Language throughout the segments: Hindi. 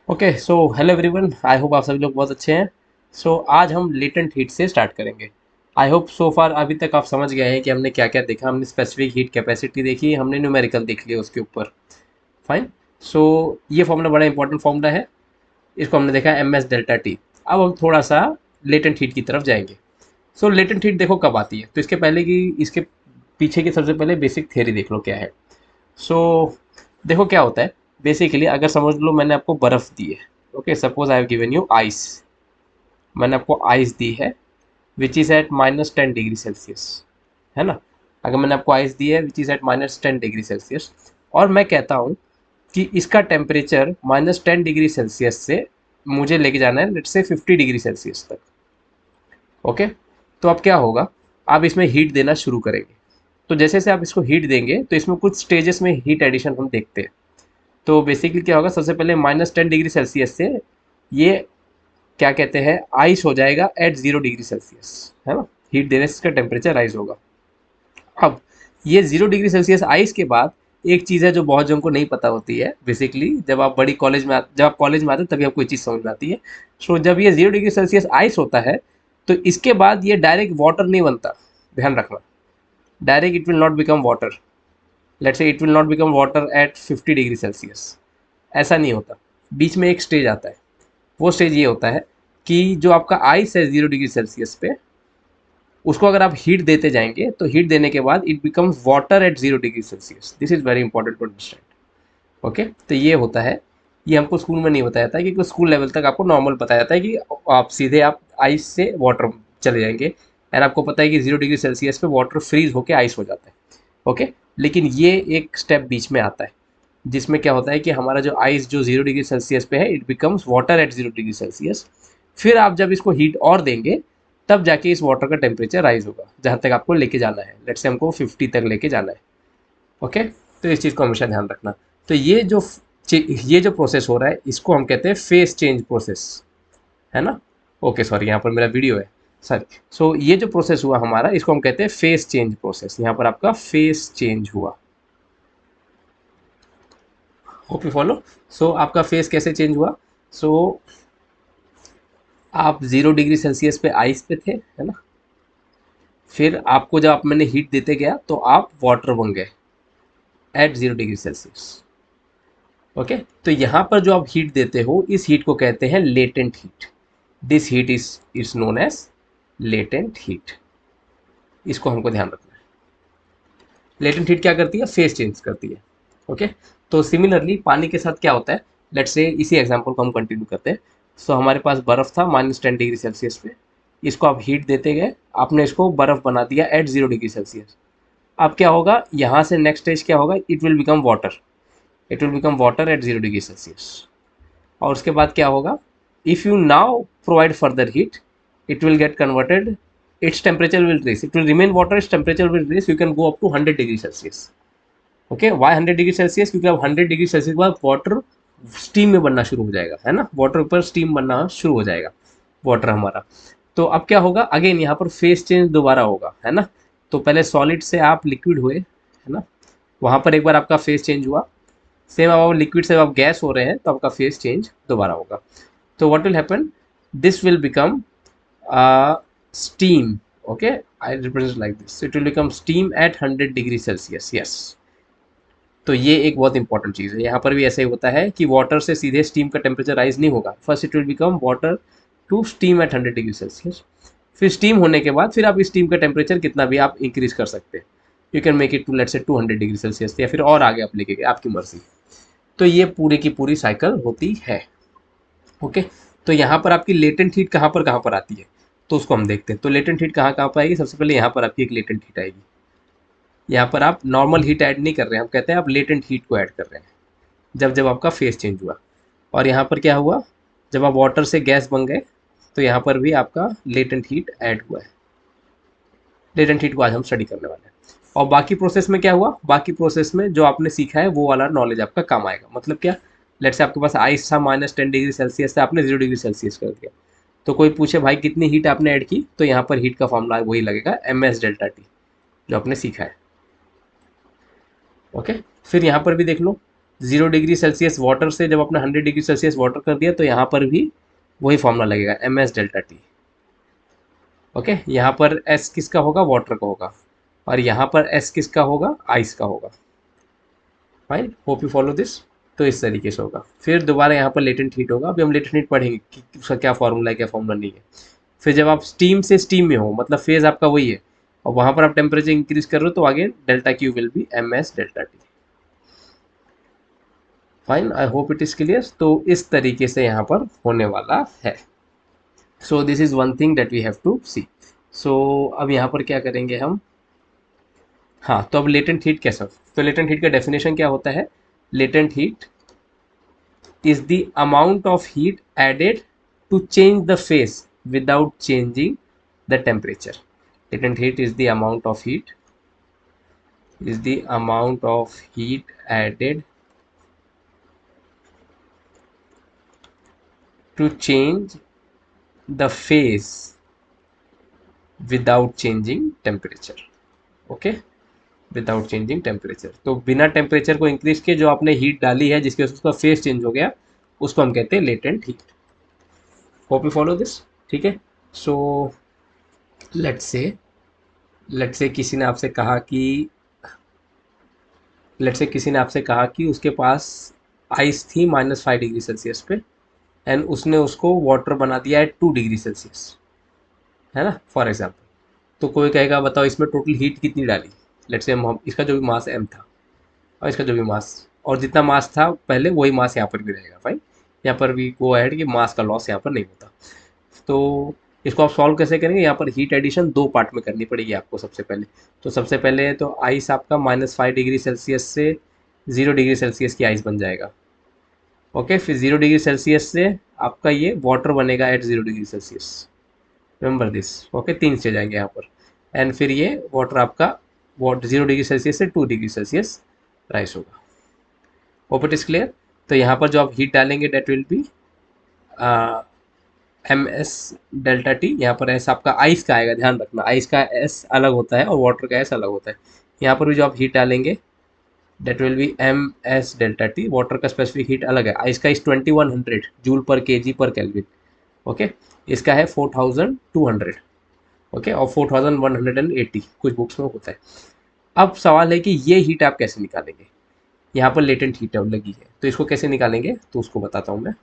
Okay so hello everyone, I hope आप सभी लोग बहुत अच्छे हैं। आज हम लेटेंट हीट से स्टार्ट करेंगे। आई होप सो फार अभी तक आप समझ गए हैं कि हमने क्या क्या देखा। हमने स्पेसिफिक हीट कैपेसिटी देखी, हमने न्यूमेरिकल देख लिया उसके ऊपर। फाइन। सो ये फॉर्मूला बड़ा इंपॉर्टेंट फॉर्मूला है। इसको हमने देखा एम एस डेल्टा टी। अब हम थोड़ा सा लेटेंट हीट की तरफ जाएंगे। लेटेंट हीट देखो कब आती है, तो इसके पहले की इसके पीछे की सबसे पहले बेसिक थ्योरी देख लो क्या है। सो देखो क्या होता है। बेसिकली अगर समझ लो मैंने आपको बर्फ़ दी है। Okay, suppose I have given you ice. मैंने आपको आइस दी है which is at -10 degree Celsius, है ना। अगर मैंने आपको आइस दी है which is at -10 degree Celsius, और मैं कहता हूँ कि इसका टेम्परेचर -10 डिग्री सेल्सियस से मुझे लेके जाना है लेट्स से 50 डिग्री सेल्सियस तक। ओके, तो अब क्या होगा, आप इसमें हीट देना शुरू करेंगे। तो जैसे जैसे आप इसको हीट देंगे तो इसमें कुछ स्टेजेस में हीट एडिशन हम देखते हैं। तो बेसिकली क्या होगा, सबसे पहले -10 डिग्री सेल्सियस से ये क्या कहते हैं आइस हो जाएगा एट 0 डिग्री सेल्सियस, है ना। हीट देने से इसका टेम्परेचर राइज होगा। अब ये 0 डिग्री सेल्सियस आइस के बाद एक चीज़ है जो बहुत जनों को नहीं पता होती है। बेसिकली जब आप बड़ी कॉलेज में जब आप कॉलेज में आते हैं तभी आपको ये चीज़ समझ में आती है। जब ये 0 डिग्री सेल्सियस आइस होता है तो इसके बाद ये डायरेक्ट वाटर नहीं बनता। ध्यान रखना, direct it will not become water. Let's say it will not become water at 50 degree Celsius. ऐसा नहीं होता। बीच में एक स्टेज आता है। वो स्टेज ये होता है कि जो आपका आइस है 0 डिग्री सेल्सियस पे, उसको अगर आप हीट देते जाएंगे तो हीट देने के बाद it becomes water at 0 degree Celsius. This is very important to understand. Okay, तो ये होता है। ये हमको स्कूल में नहीं बताया था, क्योंकि स्कूल लेवल तक आपको नॉर्मल बताया जाता है कि आप सीधे आप आइस से वाटर चले जाएंगे। एंड आपको पता है कि 0 डिग्री सेल्सियस पे वाटर फ्रीज होकर आइस हो जाता है। ओके, लेकिन ये एक स्टेप बीच में आता है जिसमें क्या होता है कि हमारा जो आइस जो 0 डिग्री सेल्सियस पे है it becomes water at 0 degree Celsius. फिर आप जब इसको हीट और देंगे तब जाके इस वाटर का टेम्परेचर राइज होगा जहाँ तक आपको लेके जाना है। लेट्स से हमको 50 तक लेके जाना है। ओके, तो इस चीज़ को हमेशा ध्यान रखना। तो ये जो प्रोसेस हो रहा है इसको हम कहते हैं फेस चेंज प्रोसेस, है ना। ओके सॉरी, यहाँ पर मेरा वीडियो है। सॉरी। ये जो प्रोसेस हुआ हमारा इसको हम कहते हैं फेस चेंज प्रोसेस। यहाँ पर आपका फेस चेंज हुआ। Hope you follow. आपका फेस कैसे चेंज हुआ। सो आप 0 डिग्री सेल्सियस पे आइस पे थे, है ना। फिर आपको जब आप मैंने हीट देते गया तो आप वाटर बन गए एट 0 डिग्री सेल्सियस। ओके, तो यहाँ पर जो आप हीट देते हो इस हीट को कहते हैं latent heat. This heat is known as latent heat. इसको हमको ध्यान रखना है। लेटेंट हीट क्या करती है, फेस चेंज करती है। ओके, तो सिमिलरली पानी के साथ क्या होता है। लेट्स से इसी एग्जांपल को हम कंटिन्यू करते हैं। हमारे पास बर्फ़ था -10 डिग्री सेल्सियस पे। इसको आप हीट देते गए, आपने इसको बर्फ़ बना दिया एट 0 डिग्री सेल्सियस। अब क्या होगा, यहाँ से नेक्स्ट स्टेज क्या होगा, it will become water. It will become water at 0 degree Celsius. और उसके बाद क्या होगा, if you now provide further heat it will get converted, its temperature will raise, it will remain water, its temperature will raise, you can go up to 100 degree Celsius. Okay, why 100 degree Celsius, क्योंकि अब 100 डिग्री सेल्सियस के बाद वाटर स्टीम में बनना शुरू हो जाएगा, है ना। वाटर ऊपर स्टीम बनना शुरू हो जाएगा वाटर हमारा। तो अब क्या होगा, अगेन यहाँ पर फेस चेंज दोबारा होगा, है ना। तो पहले सॉलिड से आप लिक्विड हुए, है ना। वहाँ पर एक बार आपका फेस चेंज हुआ। सेम अब आप लिक्विड से आप गैस हो रहे हैं तो आपका फेस चेंज दोबारा होगा। तो what will happen, this will become steam. Okay, I represent like this, it will become steam at 100 degree Celsius. yes, तो ये एक बहुत इंपॉर्टेंट चीज़ है। यहाँ पर भी ऐसा ही होता है कि वाटर से सीधे स्टीम का टेम्परेचर राइज नहीं होगा। First it will become water to steam at 100 degree Celsius. फिर स्टीम होने के बाद फिर आप इस स्टीम का टेम्परेचर कितना भी आप इंक्रीज कर सकते हैं। You can make it to let's say 200 degree Celsius, या फिर और आगे आप लेके गए, आपकी मर्जी। तो ये पूरी की पूरी साइकिल होती है। ओके, तो यहाँ पर आपकी लेटेंट हीट कहाँ पर आती है, तो उसको हम देखते हैं। तो लेटेंट हीट कहाँ पर आएगी, सबसे पहले यहाँ पर आपकी एक लेटेंट हीट आएगी। यहाँ पर आप नॉर्मल हीट ऐड नहीं कर रहे हैं, हम कहते हैं आप लेटेंट हीट को ऐड कर रहे हैं। जब जब आपका फेस चेंज हुआ, और यहाँ पर क्या हुआ, जब आप वाटर से गैस बन गए तो यहाँ पर भी आपका लेटेंट हीट ऐड हुआ है। लेटेंट हीट को आज हम स्टडी करने वाले हैं। और बाकी प्रोसेस में क्या हुआ, बाकी प्रोसेस में जो आपने सीखा है वो वाला नॉलेज आपका काम आएगा। मतलब क्या, लेट से आपके पास आइस था -10 डिग्री सेल्सियस से आपने 0 डिग्री सेल्सियस कर दिया। तो कोई पूछे भाई कितनी हीट आपने ऐड की, तो यहाँ पर हीट का फॉर्मूला वही लगेगा MS∆T जो आपने सीखा है। ओके, फिर यहाँ पर भी देख लो, 0 डिग्री सेल्सियस वाटर से जब अपने 100 डिग्री सेल्सियस वाटर कर दिया तो यहाँ पर भी वही फॉर्मूला लगेगा, M S delta T. Okay, यहाँ पर एस किसका होगा, वाटर का होगा, और यहाँ पर एस किसका होगा, आइस का होगा। Fine, hope you follow this. तो इस तरीके से होगा। फिर दोबारा यहाँ पर लेटेंट हीट होगा। अभी हम लेटेंट हीट पढ़ेंगे कि उसका क्या फॉर्मूला है, क्या फॉर्मूला नहीं है। फिर जब आप स्टीम से स्टीम में हो, मतलब फेज आपका वही है, और वहाँ पर आप टेम्परेचर इंक्रीज कर रहे हो, तो आगे delta Q will be M S delta T. Fine, I hope it is clear. तो इस तरीके से यहाँ पर होने वाला है। So this is one thing that we have to see. So अब यहाँ पर क्या करेंगे हम, हाँ, तो अब लेटेंट हीट कैसा, तो लेटेंट हीट का डेफिनेशन क्या होता है, latent heat is the amount of heat added to change the phase without changing the temperature. Latent heat is the amount of heat added to change the phase without changing temperature. Okay, without changing temperature, तो बिना टेम्परेचर को इंक्रीज किए जो आपने हीट डाली है जिसके वजह से उसका फेस चेंज हो गया, उसको हम कहते हैं latent heat. Hope you follow this. ठीक है। सो लेट्स से किसी ने आपसे कहा कि उसके पास आइस थी -5 डिग्री सेल्सियस पे, एंड उसने उसको वाटर बना दिया है 2 डिग्री सेल्सियस, है ना, फॉर एग्जाम्पल। तो कोई कहेगा बताओ इसमें टोटल हीट कितनी डाली। लेट्स से हम इसका जो भी मास एम था और इसका जो भी मास, और जितना मास था पहले वही मास यहाँ पर भी रहेगा। फाइन, यहाँ पर भी गो अहेड कि मास का लॉस यहाँ पर नहीं होता। तो इसको आप सॉल्व कैसे करेंगे, यहाँ पर हीट एडिशन 2 पार्ट में करनी पड़ेगी आपको सबसे पहले। तो सबसे पहले तो आइस आपका -5 डिग्री सेल्सियस से 0 डिग्री सेल्सियस की आइस बन जाएगा। ओके, फिर 0 डिग्री सेल्सियस से आपका ये वाटर बनेगा at 0 degree Celsius. Remember this. Okay, 3 stage आएंगे यहाँ पर, एंड फिर ये वाटर आपका 0 डिग्री सेल्सियस से 2 डिग्री सेल्सियस राइस होगा। Hope it is clear. तो यहाँ पर जो आप हीट डालेंगे that will be M S delta T. यहाँ पर एस आपका आइस का आएगा, ध्यान रखना, आइस का एस अलग होता है और वाटर का एस अलग होता है। यहाँ पर भी जो आप हीट डालेंगे that will be M S delta T. Water का स्पेसिफिक हीट अलग है, आइस का इस 2100 जूल पर के जी पर केल्विन। ओके, इसका है 4200। ओके, और 4180 कुछ बुक्स में होता है। अब सवाल है कि ये हीट आप कैसे निकालेंगे। यहाँ पर लेटेंट हीट लगी है, तो इसको कैसे निकालेंगे, तो उसको बताता हूँ मैं।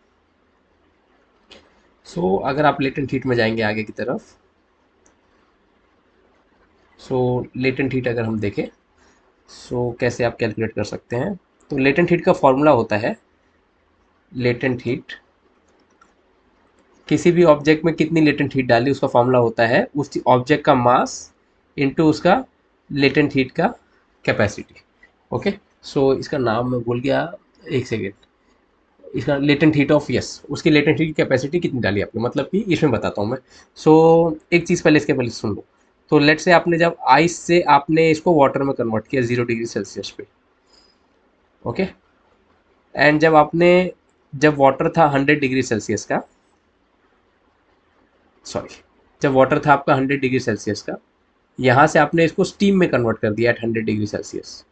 सो अगर आप लेटेंट हीट में जाएंगे आगे की तरफ, सो लेटेंट हीट अगर हम देखें, सो कैसे आप कैलकुलेट कर सकते हैं। तो लेटेंट हीट का फॉर्मूला होता है, लेटेंट हीट, किसी भी ऑब्जेक्ट में कितनी लेटेंट हीट डाली उसका फॉर्मूला होता है उस ऑब्जेक्ट का मास इनटू उसका लेटेंट हीट का कैपेसिटी। ओके, सो इसका नाम मैं भूल गया, एक सेकेंड। इसका लेटेंट हीट ऑफ, यस, उसकी लेटेंट हीट की कैपेसिटी कितनी डाली आपने, मतलब कि इसमें बताता हूँ मैं। सो एक चीज़ पहले इसके पहले सुन लो। तो लेट से आपने जब आइस से आपने इसको वाटर में कन्वर्ट किया 0 डिग्री सेल्सियस पे। ओके, एंड जब वाटर था 100 डिग्री सेल्सियस का, सॉरी, जब वाटर था आपका 100 डिग्री सेल्सियस का, यहाँ से आपने इसको स्टीम में कन्वर्ट कर दिया एट 100 डिग्री सेल्सियस।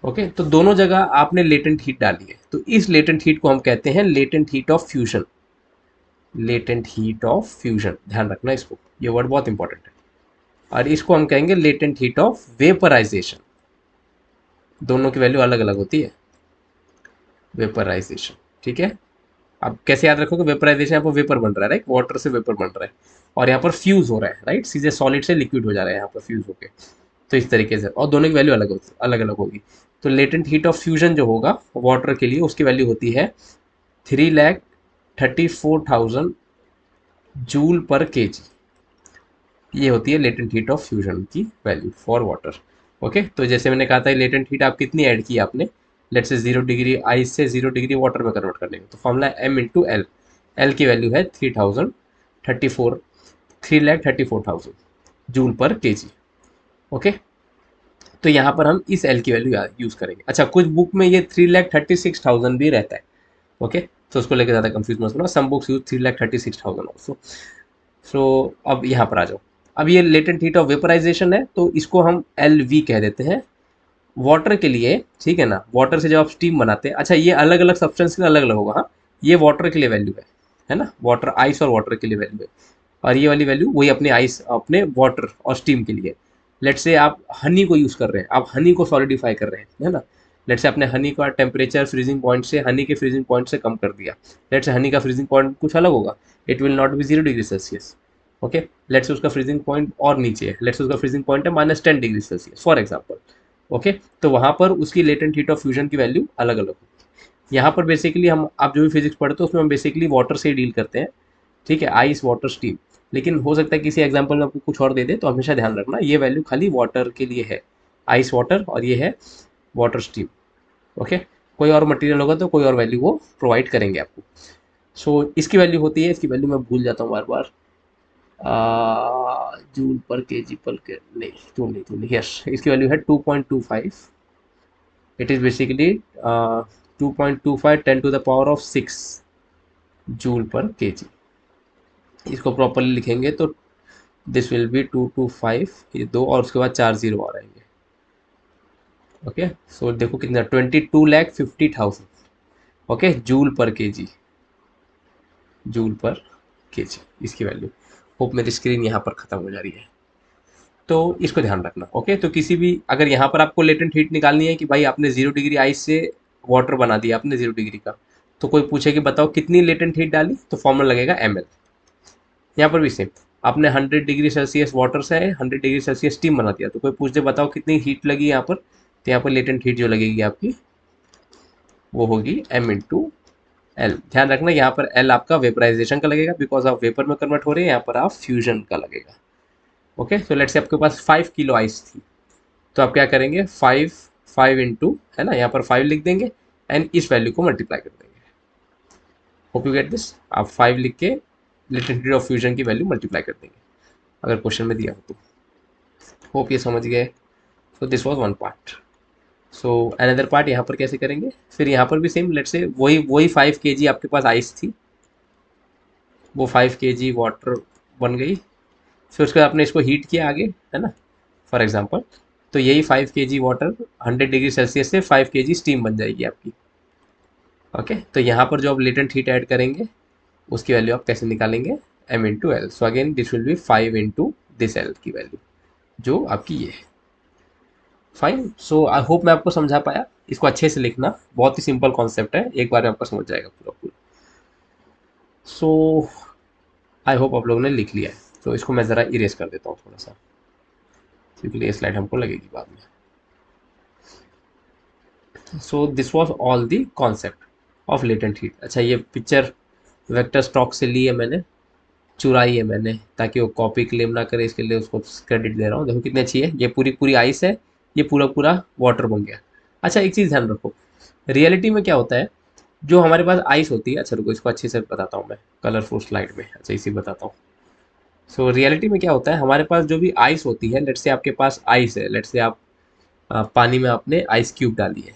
ओके, तो दोनों जगह आपने लेटेंट हीट डाली है, तो इस लेटेंट हीट को हम कहते हैं latent heat of fusion. Latent heat of fusion, ध्यान रखना इसको, ये वर्ड बहुत इंपॉर्टेंट है। और इसको हम कहेंगे लेटेंट हीट ऑफ वेपराइजेशन। दोनों की वैल्यू अलग अलग होती है, वेपराइजेशन। ठीक है, अब कैसे याद रखोगे, वेपराइजेशन यहाँ पर वेपर बन रहा है, राइट, वाटर से वेपर बन रहा है, और यहाँ पर फ्यूज हो रहा है, राइट, सीधे सॉलिड से लिक्विड हो जा रहा है यहाँ पर फ्यूज होके। तो इस तरीके से, और दोनों की वैल्यू अलग अलग होगी। तो लेटेंट हीट ऑफ फ्यूजन जो होगा वाटर के लिए, उसकी वैल्यू होती है 3,34,000 जूल पर केजी। ये होती है लेटेंट हीट ऑफ फ्यूजन की वैल्यू फॉर वाटर। ओके, तो जैसे मैंने कहा था लेटेंट हीट आप कितनी ऐड की आपने, लेट से 0 डिग्री आइस से 0 डिग्री वाटर में कन्वर्ट करने में, तो formula M into L. L की वैल्यू है 3,34,000 जूल पर केजी। ओके, तो यहाँ पर हम इस एल की वैल्यू यूज़ करेंगे। अच्छा, कुछ बुक में ये 3,36,000 भी रहता है। ओके, तो उसको लेकर ज़्यादा कंफ्यूज मत होना, सम बुक्स यूज 3,36,000 ऑल्सो। सो अब यहाँ पर आ जाओ। अब ये लेटेंट हीट ऑफ वेपराइजेशन है, तो इसको हम एल वी कह देते हैं। वाटर के लिए, ठीक है ना, वाटर से जब आप स्टीम बनाते हैं, अच्छा ये अलग अलग सब्सटेंस के लिए अलग अलग होगा, हाँ, ये वाटर के लिए वैल्यू है ना, वाटर आइस और वाटर के लिए वैल्यू है, और ये वाली वैल्यू वही अपने आइस अपने वाटर और स्टीम के लिए। लेट से आप हनी को यूज़ कर रहे हैं, आप हनी को सॉलिडिफाई कर रहे हैं, है ना, लेट से आपने हनी का टेम्परेचर फ्रीजिंग पॉइंट से, हनी के फ्रीजिंग पॉइंट से कम कर दिया, लेट से हनी का फ्रीजिंग पॉइंट कुछ अलग होगा, it will not be 0 degree Celsius. Okay, let's उसका फ्रीजिंग पॉइंट और नीचे है, लेट्स उसका फ्रीजिंग पॉइंट है -10 degree Celsius for example. Okay, तो वहाँ पर उसकी लेटेंट हीट ऑफ फ्यूजन की वैल्यू अलग अलग होगी। यहाँ पर बेसिकली हम, आप जो भी फिजिक्स पढ़ते हो उसमें हम बेसिकली वाटर से ही डील करते हैं, ठीक है, आइस वाटर स्टीम। लेकिन हो सकता है किसी एग्जाम्पल में आपको कुछ और दे दे, तो हमेशा ध्यान रखना ये वैल्यू खाली वाटर के लिए है, आइस वाटर, और ये है वाटर स्टीम। ओके, कोई और मटेरियल होगा तो कोई और वैल्यू वो प्रोवाइड करेंगे आपको। सो इसकी वैल्यू होती है, इसकी वैल्यू मैं भूल जाता हूँ बार बार, जूल पर के जी पर के, नहीं तू नहीं, यस, इसकी वैल्यू है 2.25। इट इज़ बेसिकली 2.25 10⁻⁶ जूल पर के जी। इसको प्रॉपरली लिखेंगे तो दिस विल बी 225, ये दो और उसके बाद 4 जीरो और आएंगे। ओके, सो देखो कितना, 22,50,000। ओके, जूल पर के जी, जूल पर के जी इसकी वैल्यू। होप मेरी स्क्रीन यहाँ पर ख़त्म हो जा रही है, तो इसको ध्यान रखना। ओके, तो किसी भी, अगर यहाँ पर आपको लेटेंट हीट निकालनी है कि भाई आपने 0 डिग्री आइस से वाटर बना दिया आपने 0 डिग्री का, तो कोई पूछे कि बताओ कितनी लेटेंट हीट डाली, तो फॉर्मूला लगेगा ml। यहाँ पर भी सेम, आपने 100 डिग्री सेल्सियस वाटर से 100 डिग्री सेल्सियस स्टीम बना दिया, तो कोई पूछ दे बताओ कितनी हीट लगी यहाँ पर, तो यहाँ पर लेटेंट हीट जो लगेगी आपकी वो होगी m/l। ध्यान रखना यहाँ पर l आपका वेपराइजेशन का लगेगा, बिकॉज आप वेपर में कन्वर्ट हो रहे हैं, यहाँ पर आप फ्यूजन का लगेगा। ओके, तो लेट्स से आपके पास 5 किलो आइस थी, तो आप क्या करेंगे, 5 इंटू, है ना, यहाँ पर 5 लिख देंगे एंड इस वैल्यू को मल्टीप्लाई कर देंगे। होप यू गेट दिस, आप 5 लिख के लेटेंट हीट ऑफ फ्यूजन की वैल्यू मल्टीप्लाई कर देंगे अगर क्वेश्चन में दिया हो तो। होप ये समझ गए। So this was one part. So another part यहाँ पर कैसे करेंगे, फिर यहाँ पर भी सेम, लेट से वही वही 5 kg आपके पास आइस थी, वो 5 kg वाटर बन गई, फिर उसके बाद आपने इसको हीट किया आगे, है ना, फॉर एग्जाम्पल, तो यही 5 kg वाटर 100 डिग्री सेल्सियस से 5 kg स्टीम बन जाएगी आपकी। ओके, तो यहाँ पर जो आप लेटेंट हीट ऐड करेंगे उसकी वैल्यू आप कैसे निकालेंगे, m/l। So again this will be 5 into this l की वैल्यू जो आपकी ये है। फाइन, सो आई होप मैं आपको समझा पाया। इसको अच्छे से लिखना, बहुत ही सिंपल कॉन्सेप्ट है, एक बार में आपका समझ जाएगा पूरा पूरा। सो आई होप आप लोगों ने लिख लिया है, तो इसको मैं ज़रा इरेज कर देता हूँ थोड़ा सा, क्योंकि ये स्लाइड हमको लगेगी बाद में। So this was all the concept of latent heat. अच्छा, ये पिक्चर वेक्टर स्टॉक से ली है मैंने, चुराई है मैंने, ताकि वो कॉपी क्लेम ना करे, इसके लिए उसको क्रेडिट दे रहा हूँ। देखो कितनी अच्छी है, ये पूरी पूरी आइस है, ये पूरा पूरा वाटर बन गया। अच्छा, एक चीज़ ध्यान रखो, रियलिटी में क्या होता है, जो हमारे पास आइस होती है, अच्छा रुको इसको अच्छे से बताता हूँ मैं कलरफुल स्लाइड में, अच्छा इसी बताता हूँ। सो रियलिटी में क्या होता है, हमारे पास जो भी आइस होती है, लेट्स से आपके पास आइस है, लेट्स से आप पानी में आपने आइस क्यूब डाली है,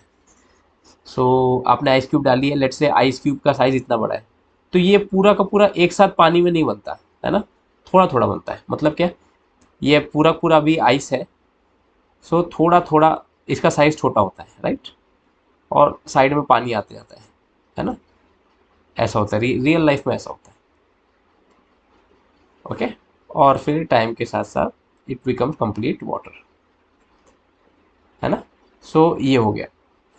सो आपने आइस क्यूब डाली है, लेट्स से आइस क्यूब का साइज इतना बड़ा है, तो ये पूरा का पूरा एक साथ पानी में नहीं बनता है ना, थोड़ा थोड़ा बनता है। मतलब क्या, ये पूरा पूरा भी आइस है, सो थोड़ा थोड़ा इसका साइज छोटा होता है, राइट, और साइड में पानी आते जाता है ना, ऐसा होता है, रियल लाइफ में ऐसा होता है। ओके, और फिर टाइम के साथ साथ इट बिकम्स कंप्लीट वाटर, है ना। सो ये हो गया।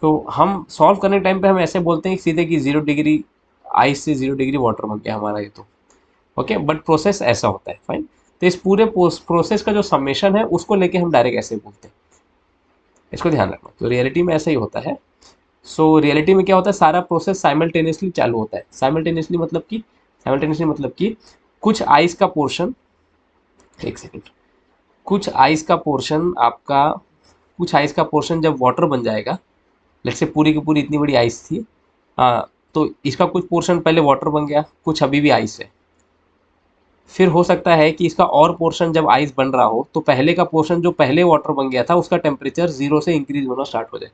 तो हम सॉल्व करने के टाइम पे हम ऐसे बोलते हैं सीधे कि 0 डिग्री आइस से 0 डिग्री वाटर बन गया हमारा ये, तो ओके, बट प्रोसेस ऐसा होता है, फाइन। तो इस पूरे प्रोसेस का जो समेशन है उसको लेके हम डायरेक्ट ऐसे बोलते हैं, इसको ध्यान रखना। तो रियलिटी में ऐसा ही होता है। सो रियलिटी में क्या होता है, सारा प्रोसेस साइमल्टेनियसली चालू होता है। साइमल्टेनियसली मतलब कि कुछ आइस का पोर्शन, एक सेकेंड, कुछ आइस का पोर्शन आपका, कुछ आइस का पोर्शन जब वाटर बन जाएगा, लेट्स से पूरी की पूरी इतनी बड़ी आइस थी, हाँ, तो इसका कुछ पोर्शन पहले वाटर बन गया, कुछ अभी भी आइस है। फिर हो सकता है कि इसका और पोर्शन जब आइस बन रहा हो, तो पहले का पोर्शन जो पहले वाटर बन गया था उसका टेम्परेचर 0 से इंक्रीज होना स्टार्ट हो जाए।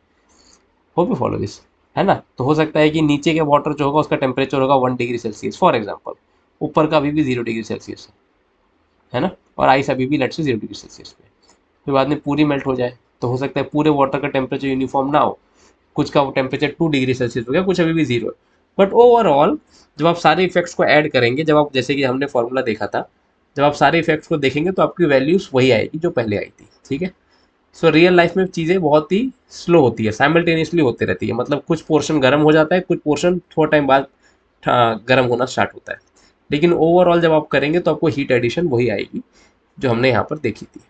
होप यू फॉलो दिस, है ना। तो हो सकता है कि नीचे के वाटर जो होगा उसका टेम्परेचर होगा 1 डिग्री सेल्सियस फॉर एग्जाम्पल, ऊपर का अभी भी 0 डिग्री सेल्सियस है ना, और आइस अभी भी लेट्स से 0 डिग्री सेल्सियस पे, फिर बाद में पूरी मेल्ट हो जाए, तो हो सकता है पूरे वाटर का टेम्परेचर यूनिफॉर्म ना हो, कुछ का टेम्परेचर 2 डिग्री सेल्सियस हो गया, कुछ अभी भी जीरो है। बट ओवरऑल जब आप सारे इफेक्ट्स को ऐड करेंगे, जब आप जैसे कि हमने फॉर्मूला देखा था, जब आप सारे इफेक्ट्स को देखेंगे तो आपकी वैल्यूज वही आएगी जो पहले आई थी। ठीक है। सो रियल लाइफ में चीज़ें बहुत ही स्लो होती है, साइमल्टेनियसली होती रहती है, मतलब कुछ पोर्शन गर्म हो जाता है, कुछ पोर्शन थोड़ा टाइम बाद गर्म होना स्टार्ट होता है। लेकिन ओवरऑल जब आप करेंगे तो आपको हीट एडिशन वही आएगी जो हमने यहाँ पर देखी थी।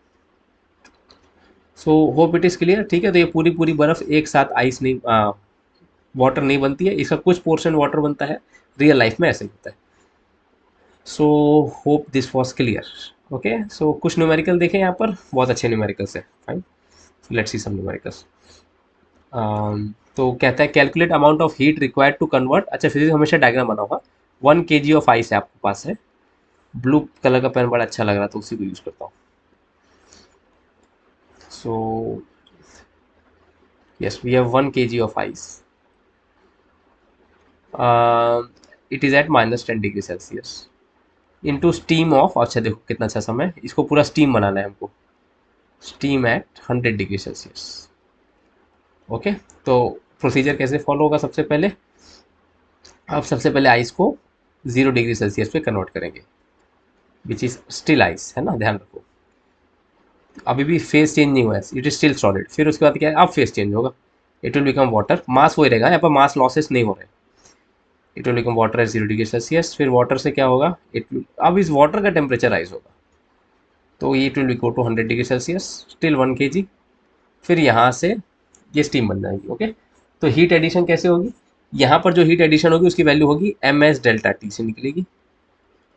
So hope it is clear. ठीक है। तो ये पूरी पूरी बर्फ़ एक साथ आइस नहीं, वाटर नहीं बनती है, इसका कुछ पोर्शन वाटर बनता है। रियल लाइफ में ऐसे ही होता है। So hope this was clear. Okay. So कुछ न्यूमेरिकल देखें यहाँ पर, बहुत अच्छे न्यूमेरिकल्स है। Fine. Let's see some numericals. तो कहता है calculate amount of heat required to convert. अच्छा, फिजिक्स हमेशा डायग्राम बना होगा। 1 kg ऑफ आइस है आपके पास है। ब्लू कलर का पेन बड़ा अच्छा लग रहा था, उसी को यूज़ करता हूँ। So yes, we have 1 kg of ice. It is at -10 degree Celsius into steam of, अच्छा देखो कितना अच्छा समय, इसको पूरा स्टीम बनाना है हमको। Steam at 100 degree Celsius. Okay. तो प्रोसीजर कैसे फॉलो होगा? सबसे पहले आप सबसे पहले आइस को 0 डिग्री सेल्सियस पे कन्वर्ट करेंगे, विच इज स्टिल आइस, है ना, ध्यान रखो। अभी भी फेस चेंज नहीं हुआ है, इट इज स्टिल सॉलिड। फिर उसके बाद क्या है, अब फेस चेंज होगा, इट विल बिकम वाटर। मास वही रहेगा, यहाँ पर मास लॉसेस नहीं हो रहे। It will become water at 0 degree Celsius. फिर वाटर से क्या होगा, अब इस वाटर का टेम्परेचर राइज होगा, तो ये it will go to 100 degree Celsius, still 1 kg। फिर यहाँ से ये स्टीम बन जाएगी। ओके। तो हीट एडिशन कैसे होगी? यहाँ पर जो हीट एडिशन होगी उसकी वैल्यू होगी ms डेल्टा टी से निकलेगी।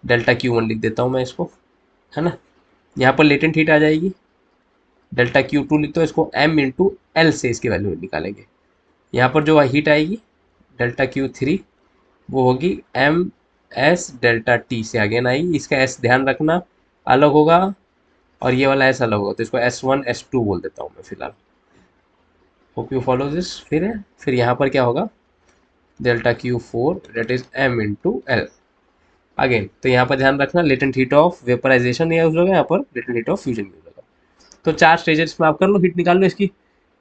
डेल्टा Q1 लिख देता हूँ मैं इसको, है ना। यहाँ पर लेटेंट हीट आ जाएगी, डेल्टा Q2 लिखते हो इसको, m इंटू एल से इसकी वैल्यू निकालेंगे। यहाँ पर जो हीट आएगी डेल्टा Q3, वो होगी एम एस डेल्टा टी से अगेन आएगी। इसका एस ध्यान रखना अलग होगा और ये वाला एस अलग होगा, तो इसको S1 S2 बोल देता हूँ मैं फिलहाल। Hope you follow this. फिर यहाँ पर क्या होगा, delta Q4 that is m into L again. तो यहाँ पर ध्यान रखना latent heat of vaporization use होगा, यहाँ पर latent heat of fusion use होगा। तो 4 स्टेजेस में आप कर लो, हीट निकाल लो इसकी।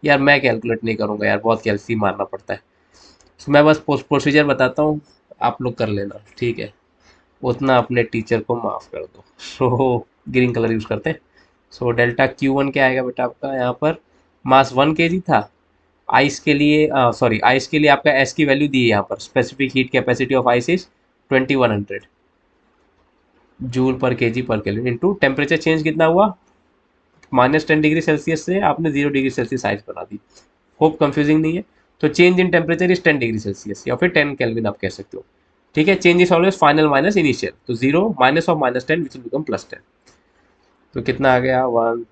यार मैं कैलकुलेट नहीं करूँगा यार, बहुत कैलसी मारना पड़ता है। तो मैं बस प्रोसीजर बताता हूँ, आप लोग कर लेना, ठीक है। उतना अपने टीचर को माफ़ कर दो। सो ग्रीन कलर यूज़ करते हैं। सो डेल्टा Q1 क्या आएगा बेटा आपका, यहाँ पर मास 1 kg था। आइस के लिए सॉरी, आइस के लिए आपका एस की वैल्यू दी है यहाँ पर, specific heat capacity of ice is 2100 joule पर केजी पर केल्विन इंटू टेम्परेचर चेंज कितना हुआ, -10 डिग्री सेल्सियस से आपने 0 डिग्री सेल्सियस आइस बना दी। होप कंफ्यूजिंग नहीं है। तो change in temperature is 10 degree Celsius या फिर 10 केल्विन आप कह सकते हो। ठीक है। Change is always final minus initial, तो 0 minus of -10 which will become +10। तो कितना आ गया, वन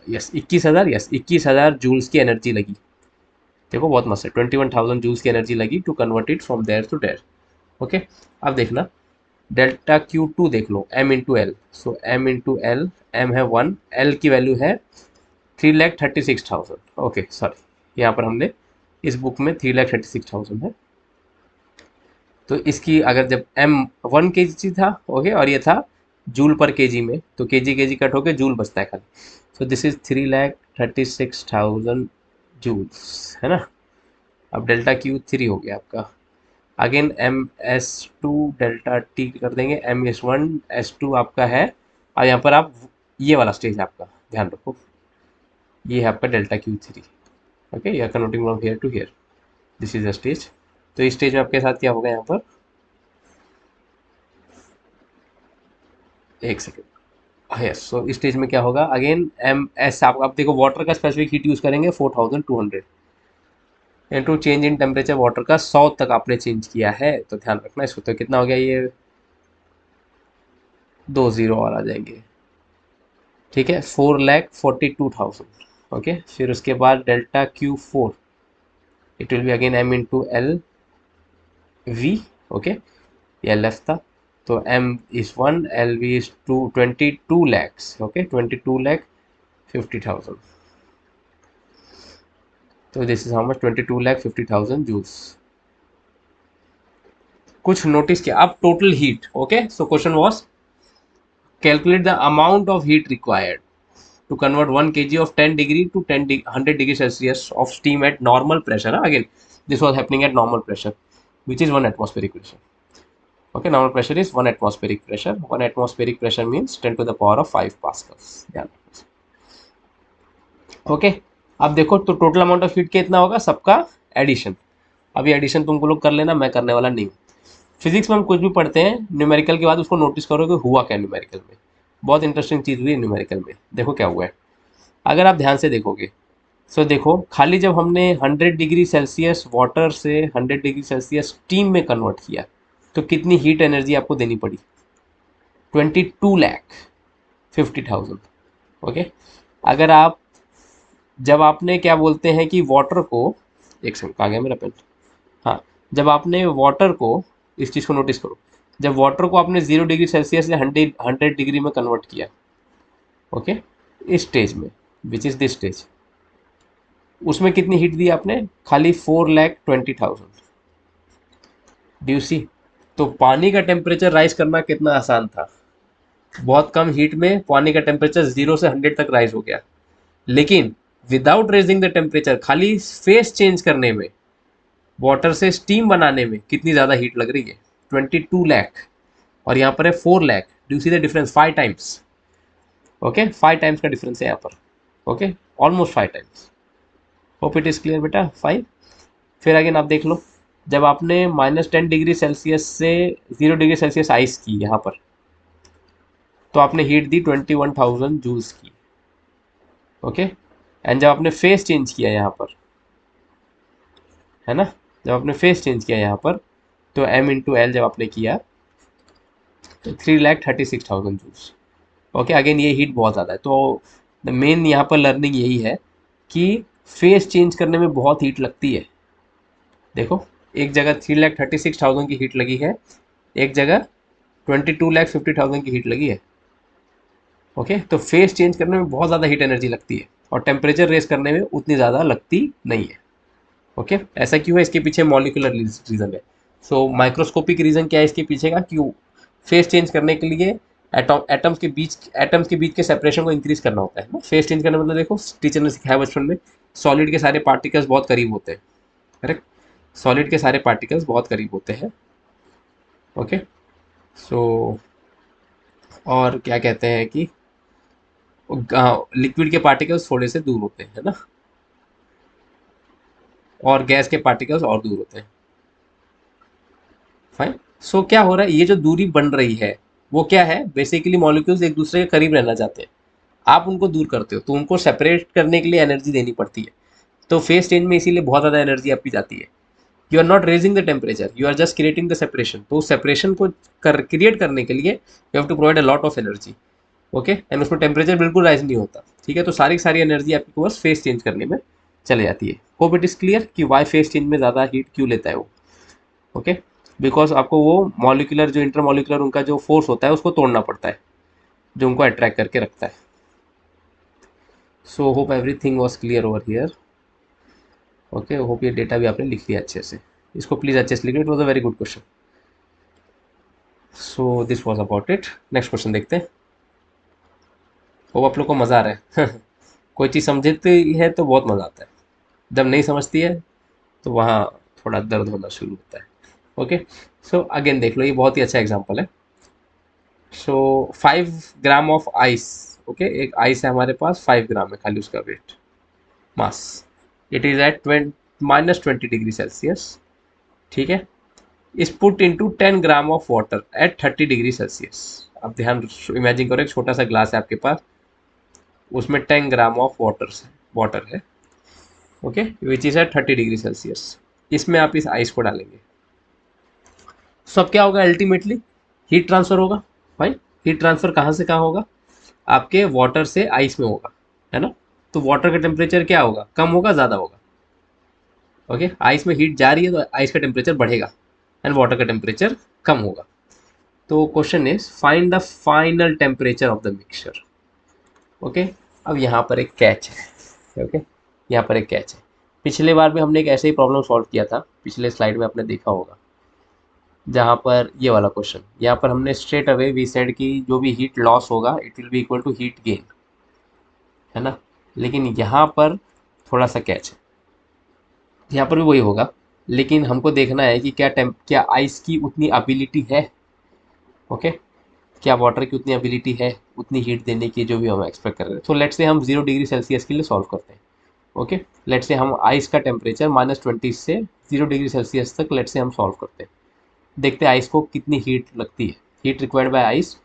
यस 21,000, यस 21,000 जूल्स की एनर्जी लगी। देखो बहुत मस्त है, 21,000 जूल्स की एनर्जी लगी to convert it from there to there. Okay. अब देखना डेल्टा Q2 देख लो, m into L. So m into L, M है 1, एल की वैल्यू है 3,36,000। ओके सॉरी, यहाँ पर हमने इस बुक में 3,36,000 है। तो इसकी अगर जब m 1 kg था, ओके, और ये था जूल पर केजी में, तो केजी कट होकर जूल बचता है खाली। सो दिस इज 3,36,000 जूल्स, है ना। अब डेल्टा Q3 हो गया आपका, अगेन MS2 डेल्टा टी कर देंगे, MS1 S2 आपका है। और यहाँ पर आप ये वाला स्टेज आपका ध्यान रखो, ये है आपका delta Q3। Okay, you are converting from here to here, this is a stage. तो इस स्टेज में आपके साथ क्या होगा, यहाँ पर एक सेकेंड, यस। सो इस स्टेज में क्या होगा, अगेन MS आप देखो वाटर का स्पेसिफिक हीट यूज़ करेंगे 4200 into change in temperature water का 100 तक आपने चेंज किया है, तो ध्यान रखना इसको। तो कितना हो गया, ये 2 जीरो और आ जाएंगे। ठीक है, 4,42,000। ओके। फिर उसके बाद delta Q4, it will be again m into L V. Okay, ये लेफ्ट था, तो m is 1, L V is 22 lakhs. Okay, 22,50,000। तो this is how much, 22,50,000 joules. कुछ नोटिस किया अब, total heat. Okay, so question was calculate the amount of heat required. to convert 1 kg of 10 degree to 100 degree Celsius of steam at normal pressure. Again, this was happening at normal pressure, which is 1 atmospheric pressure. Okay, normal pressure is 1 atmospheric pressure. 1 atmospheric pressure means 10 to the power of 5 pascals. Okay, अब देखो तो टोटल अमाउंट ऑफ हीट कितना होगा सबका एडिशन. अभी एडिशन तुमको लोग कर लेना, मैं करने वाला नहीं हूँ. फिजिक्स में हम कुछ भी पढ़ते हैं न्यूमेरिकल के बाद उसको नोटिस करो कि हुआ क्या न्यूमेरिकल में. बहुत इंटरेस्टिंग चीज़ हुई है न्यूमेरिकल में. देखो क्या हुआ है अगर आप ध्यान से देखोगे. सो देखो, खाली जब हमने 100 डिग्री सेल्सियस वाटर से 100 डिग्री सेल्सियस स्टीम में कन्वर्ट किया तो कितनी हीट एनर्जी आपको देनी पड़ी? 22,50,000. ओके, अगर आप जब आपने क्या बोलते हैं कि वाटर को, एक सेकंड आ गया मेरा पेन. हाँ, जब आपने वाटर को, इस चीज़ को नोटिस करो, जब वाटर को आपने 0 डिग्री सेल्सियस से 100 डिग्री में कन्वर्ट किया, ओके, इस स्टेज में, विच इज़ दिस स्टेज, उसमें कितनी हीट दी आपने? खाली 4,20,000. ड्यू सी. तो पानी का टेम्परेचर राइज करना कितना आसान था. बहुत कम हीट में पानी का टेम्परेचर 0 से 100 तक राइज हो गया. लेकिन विदाउट रेजिंग द टेम्परेचर, खाली फेस चेंज करने में, वाटर से स्टीम बनाने में कितनी ज़्यादा हीट लग रही है? 22 लाख. और यहाँ पर है 4 lakh. Do see the difference? 5 times. Okay, 5 times का डिफरेंस है यहाँ पर. Okay, almost 5 times. Hope it is clear बेटा. 5. फिर अगेन आप देख लो, जब आपने -10 डिग्री सेल्सियस से 0 डिग्री सेल्सियस आइस की यहाँ पर, तो आपने हीट दी 21,000 जूल्स की. ओके, एंड जब आपने फेस चेंज किया यहाँ पर, है ना, जब आपने फेस चेंज किया यहाँ पर, तो m/L जब आपने किया तो 3,36,000 जूल्स. ओके, अगेन ये हीट बहुत ज़्यादा है. तो द मेन यहाँ पर लर्निंग यही है कि फेस चेंज करने में बहुत हीट लगती है. देखो, एक जगह 3,36,000 की हीट लगी है, एक जगह 22,50,000 की हीट लगी है. ओके, तो फेस चेंज करने में बहुत ज़्यादा हीट एनर्जी लगती है और टेम्परेचर रेस करने में उतनी ज़्यादा लगती नहीं है. ओके, ऐसा क्यों है? इसके पीछे मॉलिकुलर रीज़न है. सो माइक्रोस्कोपिक रीज़न क्या है इसके पीछे का? क्यों फेस चेंज करने के लिए एटम्स के बीच के सेपरेशन को इंक्रीज करना होता है ना. फेस चेंज करने मतलब देखो, टीचर ने सिखाया बचपन में, सॉलिड के सारे पार्टिकल्स बहुत करीब होते हैं. करेक्ट, सॉलिड के सारे पार्टिकल्स बहुत करीब होते हैं. ओके, सो और क्या कहते हैं कि लिक्विड के पार्टिकल्स थोड़े से दूर होते हैं, है ना, और गैस के पार्टिकल्स और दूर होते हैं. फाइन. सो क्या हो रहा है, ये जो दूरी बन रही है वो क्या है? बेसिकली मॉलिक्यूल्स एक दूसरे के करीब रहना चाहते हैं. आप उनको दूर करते हो तो उनको सेपरेट करने के लिए एनर्जी देनी पड़ती है. तो फेस चेंज में इसीलिए बहुत ज़्यादा एनर्जी आपकी जाती है. You are not raising the temperature, you are just creating the separation. तो उस सेपरेशन को क्रिएट करने के लिए you have to provide a lot of energy. Okay, and उसमें टेम्परेचर बिल्कुल राइज नहीं होता. ठीक है, तो सारी सारी एनर्जी आपकी बस फेस चेंज करने में चले जाती है. होप इट इज़ क्लियर कि वाई फेस चेंज में ज़्यादा हीट क्यों लेता है वो. ओके, बिकॉज आपको वो मॉलिकुलर जो इंटरमॉलिकुलर उनका जो फोर्स होता है उसको तोड़ना पड़ता है, जो उनको अट्रैक्ट करके रखता है. So hope everything was clear over here. Okay, hope ये डेटा भी आपने लिख लिया अच्छे से. इसको प्लीज़ अच्छे से लिखो, it was a very good question. So this was about it. Next question देखते हैं. होप आप लोग को मज़ा आ रहा है. कोई चीज़ समझती है तो बहुत मज़ा आता है, जब नहीं समझती है तो वहाँ थोड़ा दर्द होना शुरू होता है. ओके, सो अगेन देख लो, ये बहुत ही अच्छा एग्जांपल है. So 5 gram of ice. Okay, एक आइस है हमारे पास, 5 ग्राम है खाली उसका weight, mass. It is at -20 degree Celsius. ठीक है, is put into 10 gram of water at 30 degree Celsius. अब ध्यान इमेजिन करो, एक छोटा सा ग्लास है आपके पास, उसमें 10 ग्राम ऑफ वाटर है. Okay, which is at 30 degree Celsius. इसमें आप इस आइस को डालेंगे. सब क्या होगा? अल्टीमेटली हीट ट्रांसफर होगा. भाई, हीट ट्रांसफर कहाँ से कहाँ होगा? आपके वाटर से आइस में होगा, है ना. तो वाटर का टेम्परेचर क्या होगा? कम होगा, ज़्यादा होगा? ओके, आइस में हीट जा रही है तो आइस का टेम्परेचर बढ़ेगा एंड वाटर का टेम्परेचर कम होगा. तो question is find the final temperature of the mixture. Okay, अब यहाँ पर एक कैच है. ओके, यहाँ पर एक कैच है. पिछले बार भी हमने एक ऐसे ही प्रॉब्लम सॉल्व किया था, पिछले स्लाइड में आपने देखा होगा, जहाँ पर ये वाला क्वेश्चन, यहाँ पर हमने स्ट्रेट अवे वी सेड कि जो भी हीट लॉस होगा it will be equal to heat gain. है ना। लेकिन यहाँ पर थोड़ा सा कैच है, यहाँ पर भी वही होगा, लेकिन हमको देखना है कि क्या आइस की उतनी एबिलिटी है। ओके, क्या वाटर की उतनी एबिलिटी है उतनी हीट देने की जो भी हम एक्सपेक्ट कर रहे हैं। तो लेट्स से हम 0 डिग्री सेल्सियस के लिए सॉल्व करते हैं। ओके, लेट्स से हम आइस का टेम्परेचर -20 से 0 डिग्री सेल्सियस तक लेट्स से हम सॉल्व करते हैं। देखते हैं आइस को कितनी हीट लगती है, heat required by ice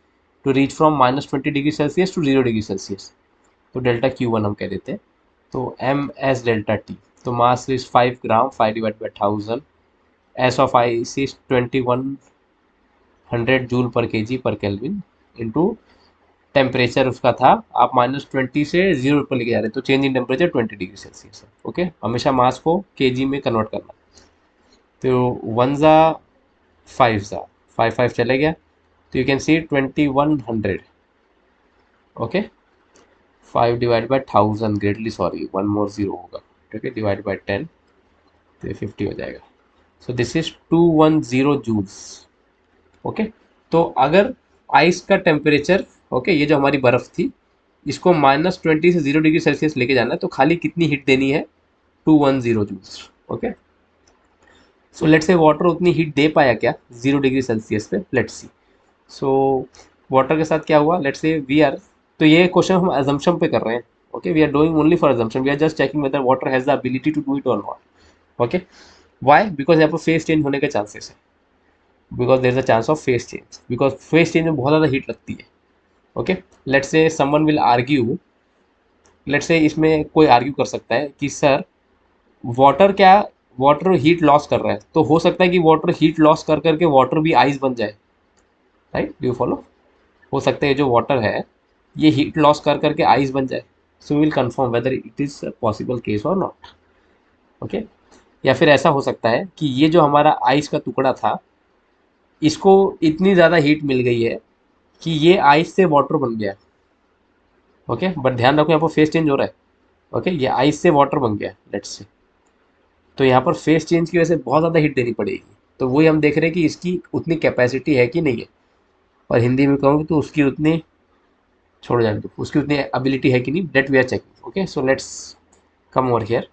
to reach from -20 degree Celsius to 0 degree Celsius. तो डेल्टा Q1 हम कह देते हैं। तो एम एस डेल्टा टी, तो mass is 5 gram, 5 divide by 1000, S of ice is 2100 joule पर केजी पर केल्विन, इंटू टेम्परेचर उसका था, आप -20 से 0 पर लेके जा रहे हैं तो change in temperature 20 degree Celsius है। ओके, हमेशा मास को केजी में कन्वर्ट करना। तो 1 ज़ा 5 ज़ा 5 5 चले गया, तो you can see 2100। Okay, 5 divide by 1000, greatly sorry, one more zero होगा। ठीक है, डिवाइड बाई 10, तो ये 50 हो जाएगा। So this is 210 joules. Okay, तो अगर आइस का टेम्परेचर, ओके, ये जो हमारी बर्फ़ थी, इसको -20 से 0 डिग्री सेल्सियस लेके जाना है, तो खाली कितनी हीट देनी है, 210 joules. Okay, so let's say water उतनी हीट दे पाया क्या 0 डिग्री सेल्सियस पे, लेट्स सी। सो वाटर के साथ क्या हुआ, लेट्स से वी आर, तो ये क्वेश्चन हम अजम्पशन पे कर रहे हैं। Okay, we are doing only for assumption, we are just checking whether water has the ability to do it और नॉट। ओके, वाई, बिकॉज यहाँ पर फेस चेंज होने के चांसेस है, because there is a chance of phase change, because phase change में बहुत ज़्यादा हीट लगती है। Okay, let's say someone will argue, let's say इसमें कोई आर्ग्यू कर सकता है कि सर वाटर क्या, वाटर हीट लॉस कर रहा है, तो हो सकता है कि वाटर हीट लॉस कर करके वाटर भी आइस बन जाए। Right, do you follow? हो सकता है जो वाटर है ये हीट लॉस कर करके आइस बन जाए। So will confirm whether it is possible case और नॉट। ओके, या फिर ऐसा हो सकता है कि ये जो हमारा आइस का टुकड़ा था, इसको इतनी ज़्यादा हीट मिल गई है कि ये आइस से वाटर बन गया। ओके, बट ध्यान रखो यहाँ पर फेस चेंज हो रहा है। ओके, ये आइस से वाटर बन गया लेट्स से, तो यहाँ पर फेस चेंज की वजह से बहुत ज़्यादा हीट देनी पड़ेगी। तो वही हम देख रहे हैं कि इसकी उतनी कैपेसिटी है कि नहीं है, और हिंदी में कहूँ तो उसकी उतनी, छोड़ जाने दो, उसकी उतनी एबिलिटी है कि नहीं, that we are checking. Okay, so let's come over here.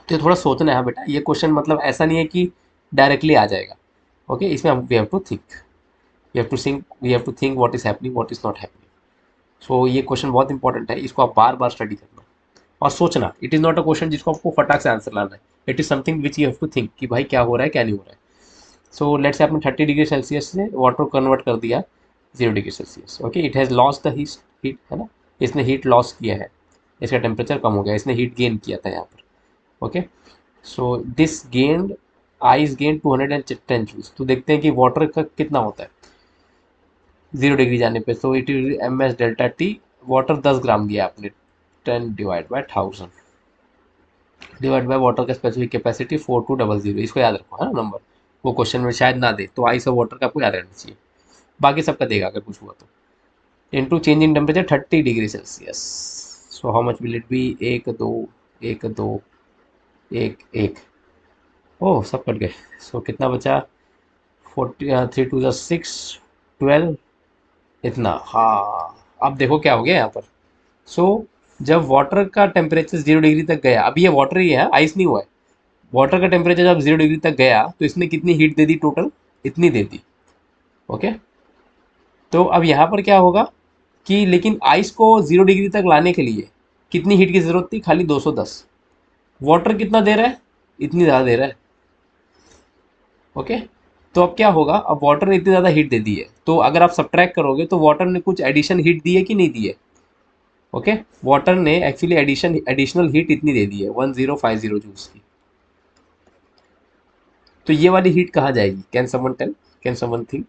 तो ये थोड़ा सोचना है। हाँ बेटा, ये क्वेश्चन मतलब ऐसा नहीं है कि डायरेक्टली आ जाएगा। ओके, इसमें हम we have to think, we have to think what is happening, what is not happening. So ये क्वेश्चन बहुत इंपॉर्टेंट है, इसको आप बार बार स्टडी करना और सोचना। It is not a question जिसको आपको फटाक से आंसर लाना है, it is something which you have to think कि भाई क्या हो रहा है क्या नहीं हो रहा है। सो लेट्स से आपने 30 डिग्री सेल्सियस से वाटर को कन्वर्ट कर दिया 0 degree Celsius. Okay, it has loss the heat, है ना, इसने हीट लॉस किया है, इसका टेम्परेचर कम हो गया, इसने हीट गेन किया था यहाँ पर। Okay, so this gained, ice gain 210 joules. तो देखते हैं कि वाटर का कितना होता है 0 डिग्री जाने पे। So it is M S delta T, water 10 gram दिया आपने, 10 divide by 1000 divide by water का स्पेसिफिक कैपेसिटी 4200, इसको याद रखो है ना नंबर, वो क्वेश्चन में शायद ना दे, तो आइस और वाटर का आपको याद रहना चाहिए, बाकी सबका देगा अगर कुछ हुआ तो। Into change in temperature 30 degree Celsius. So how much will it be, एक दो, एक दो, एक एक, ओह सब कट गए। सो कितना बचा, 40, 3 2 6, 12, इतना। हाँ, अब देखो क्या हो गया यहाँ पर। सो जब वाटर का टेम्परेचर 0 डिग्री तक गया, अभी ये वाटर ही है, आइस नहीं हुआ है, वाटर का टेम्परेचर जब 0 डिग्री तक गया तो इसने कितनी हीट दे दी टोटल, इतनी दे दी। ओके, तो अब यहाँ पर क्या होगा कि लेकिन आइस को 0 डिग्री तक लाने के लिए कितनी हीट की ज़रूरत थी, खाली 210। वाटर कितना दे रहा है, इतनी ज़्यादा दे रहा है। ओके, तो अब क्या होगा, अब वाटर ने इतनी ज़्यादा हीट दे दी है, तो अगर आप सब्ट्रैक्ट करोगे तो वाटर ने कुछ एडिशन हीट दी है कि नहीं दी है। ओके, वाटर ने एक्चुअली एडिशनल हीट इतनी दे दी है 1050 जूल्स की। तो ये वाली हीट कहाँ जाएगी, can someone tell, can someone think.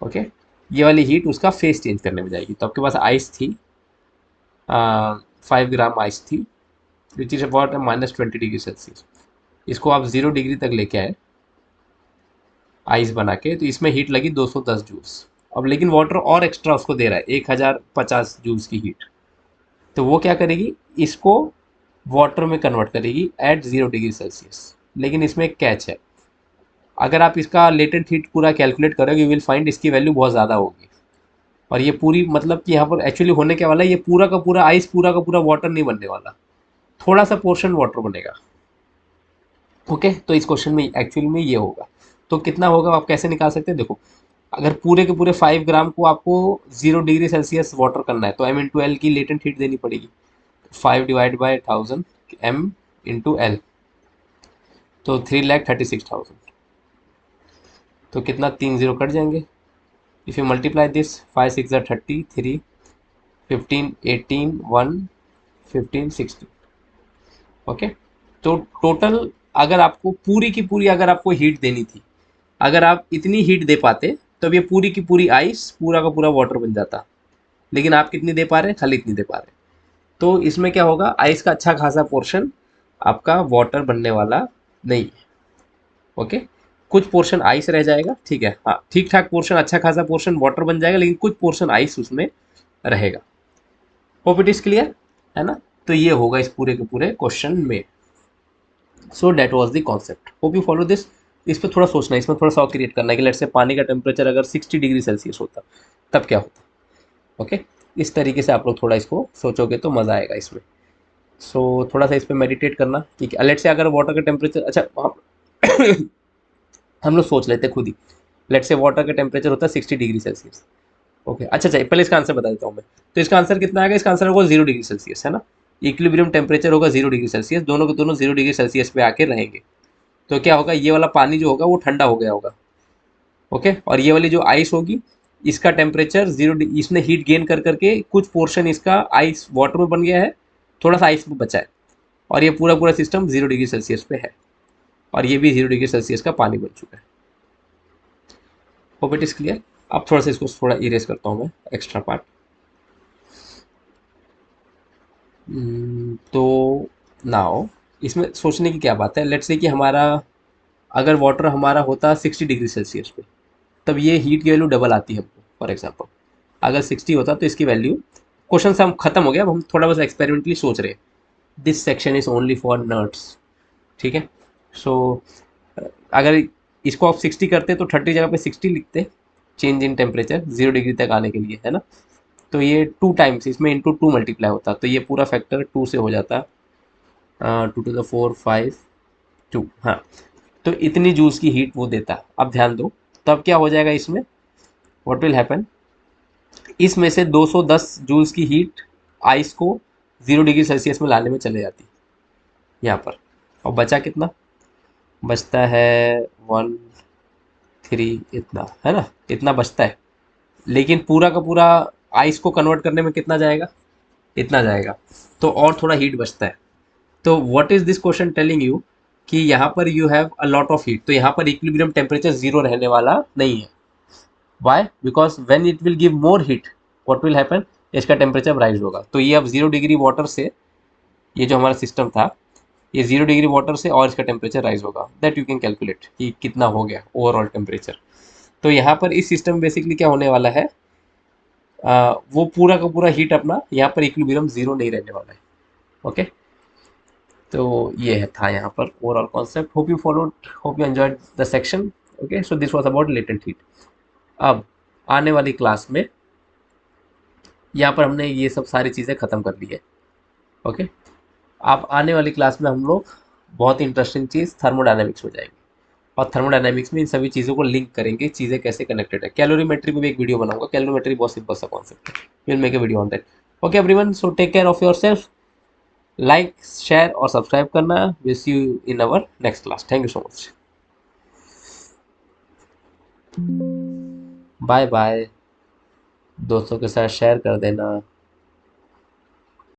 Okay, ये वाली हीट उसका फेस चेंज करने में जाएगी। तो आपके पास आइस थी, 5 ग्राम आइस थी, which is about -20 degree Celsius. इसको आप 0 डिग्री तक लेके आए आइस बना के, तो इसमें हीट लगी 210 जूल्स। अब लेकिन वाटर और एक्स्ट्रा उसको दे रहा है 1050 जूल्स की हीट, तो वो क्या करेगी, इसको वाटर में कन्वर्ट करेगी एट 0 डिग्री सेल्सियस। लेकिन इसमें एक कैच है, अगर आप इसका लेटेंट हीट पूरा कैलकुलेट करोगे यू विल फाइंड इसकी वैल्यू बहुत ज़्यादा होगी। और ये पूरी मतलब कि यहाँ पर एक्चुअली होने क्या वाला है, ये पूरा का पूरा आइस पूरा का पूरा वाटर नहीं बनने वाला, थोड़ा सा पोर्शन वाटर बनेगा। ओके, तो इस क्वेश्चन में एक्चुअली में ये होगा। तो कितना होगा आप कैसे निकाल सकते हैं, देखो अगर पूरे के पूरे 5 ग्राम को आपको 0 डिग्री सेल्सियस वाटर करना है तो M/L की लेटेंट हीट देनी पड़ेगी। 5 डिवाइड बाय 1000 M/L, तो 3,36,000। तो कितना, 3 0 कट जाएंगे। If you multiply this, 5 6 30, 3 15 18 1 15 16। Okay, तो टोटल अगर आपको पूरी की पूरी अगर आपको हीट देनी थी, अगर आप इतनी हीट दे पाते तो अब ये पूरी की पूरी आइस पूरा का पूरा वाटर बन जाता। लेकिन आप कितनी दे पा रहे हैं, खाली इतनी दे पा रहे हैं। तो इसमें क्या होगा, आइस का अच्छा खासा पोर्शन आपका वाटर बनने वाला नहीं है। ओके, कुछ पोर्शन आइस रह जाएगा, ठीक है, हाँ ठीक ठाक पोर्शन, अच्छा खासा पोर्शन वाटर बन जाएगा, लेकिन कुछ पोर्शन आइस उसमें रहेगा। होप इट इज क्लियर, है ना। तो ये होगा इस पूरे के पूरे क्वेश्चन में। So that was the concept, hope you follow this. इस पर थोड़ा सोचना है, इसमें थोड़ा सा क्रिएट करना है कि लेट से पानी का टेम्परेचर अगर 60 डिग्री सेल्सियस होता तब क्या होता। ओके, इस तरीके से आप लोग थोड़ा इसको सोचोगे तो मज़ा आएगा इसमें। सो थोड़ा सा इस पर मेडिटेट करना कि लेट से अगर वाटर का टेम्परेचर, अच्छा हम लोग सोच लेते खुद ही, लेट से वाटर का टेम्परेचर होता है 60 डिग्री सेल्सियस। ओके, अच्छा अच्छा, पहले इसका आंसर बता देता हूँ मैं। तो इसका आंसर कितना आएगा, इसका आंसर होगा 0 डिग्री सेल्सियस, है ना। इक्विलिब्रियम टेम्परेचर होगा 0 डिग्री सेल्सियस, दोनों के दोनों 0 डिग्री सेल्सियस पे आके रहेंगे। तो क्या होगा, ये वाला पानी जो होगा वो ठंडा हो गया होगा। ओके, और ये वाली जो आइस होगी इसका टेम्परेचर इसने हीट गेन कर करके कुछ पोर्शन इसका आइस वाटर में बन गया है, थोड़ा सा आइस में बचा है, और ये पूरा पूरा सिस्टम 0 डिग्री सेल्सियस पे है, और ये भी 0 डिग्री सेल्सियस का पानी बन चुका है। Hope it is clear. अब थोड़ा सा इसको थोड़ा इरेज करता हूँ मैं, एक्स्ट्रा पार्ट। तो नाउ इसमें सोचने की क्या बात है, लेट्स से कि हमारा अगर वाटर हमारा होता 60 डिग्री सेल्सियस पे, तब ये हीट की वैल्यू डबल आती है हमको। फॉर एग्जाम्पल अगर 60 होता तो इसकी वैल्यू, क्वेश्चन से हम खत्म हो गया, अब हम थोड़ा बस एक्सपेरिमेंटली सोच रहे हैं। This section is only for nerds, ठीक है। सो अगर इसको आप 60 करते तो 30 जगह पे 60 लिखते, चेंज इन टेम्परेचर 0 डिग्री तक आने के लिए, है ना। तो ये 2 टाइम्स इसमें इंटू 2 मल्टीप्लाई होता, तो ये पूरा फैक्टर 2 से हो जाता, 2 to the 4 5 2, हाँ। तो इतनी जूल्स की हीट वो देता। अब ध्यान दो, तब क्या हो जाएगा इसमें, व्हाट विल हैपन, इसमें से 210 जूल्स की हीट आइस को 0 डिग्री सेल्सियस में लाने में चले जाती यहाँ पर। और बचा कितना, बचता है 1 3, इतना है ना, इतना बचता है। लेकिन पूरा का पूरा आइस को कन्वर्ट करने में कितना जाएगा, इतना जाएगा। तो और थोड़ा हीट बचता है। तो what is this question telling you, कि यहाँ पर you have a lot of heat, तो यहाँ पर इक्विलिब्रियम टेम्परेचर 0 रहने वाला नहीं है। Why, because when it will give more heat what will happen, इसका टेम्परेचर राइज होगा। तो ये अब 0 डिग्री वाटर से, ये जो हमारा सिस्टम था, ये 0 डिग्री वाटर से और इसका टेम्परेचर राइज होगा। दैट यू कैन कैलकुलेट कि कितना हो गया ओवरऑल टेम्परेचर। तो यहाँ पर इस सिस्टम में बेसिकली क्या होने वाला है, वो पूरा का पूरा हीट अपना यहाँ पर इक्विलिब्रियम 0 नहीं रहने वाला है। ओके, तो ये है था यहाँ पर overall concept. Hope you followed, hope you enjoyed the section. Okay, so this was about latent heat. अब आने वाली क्लास में यहाँ पर हमने ये सब सारी चीज़ें ख़त्म कर ली है। ओके, अब आने वाली क्लास में हम लोग बहुत इंटरेस्टिंग चीज़ थर्मोडायनेमिक्स में जाएंगे, और थर्मोडायनेमिक्स में इन सभी चीज़ों को लिंक करेंगे, चीज़ें कैसे कनेक्टेड है। कैलोरीमेट्री पे भी एक वीडियो बनाऊंगा, कैलोरीमेट्री बहुत सिंपल सा कॉन्सेप्ट है, will make a video on that. Okay everyone, so take care of yourself, like share और सब्सक्राइब करना। Will see you in our next class, thank you so much, bye bye. दोस्तों के साथ शेयर कर देना।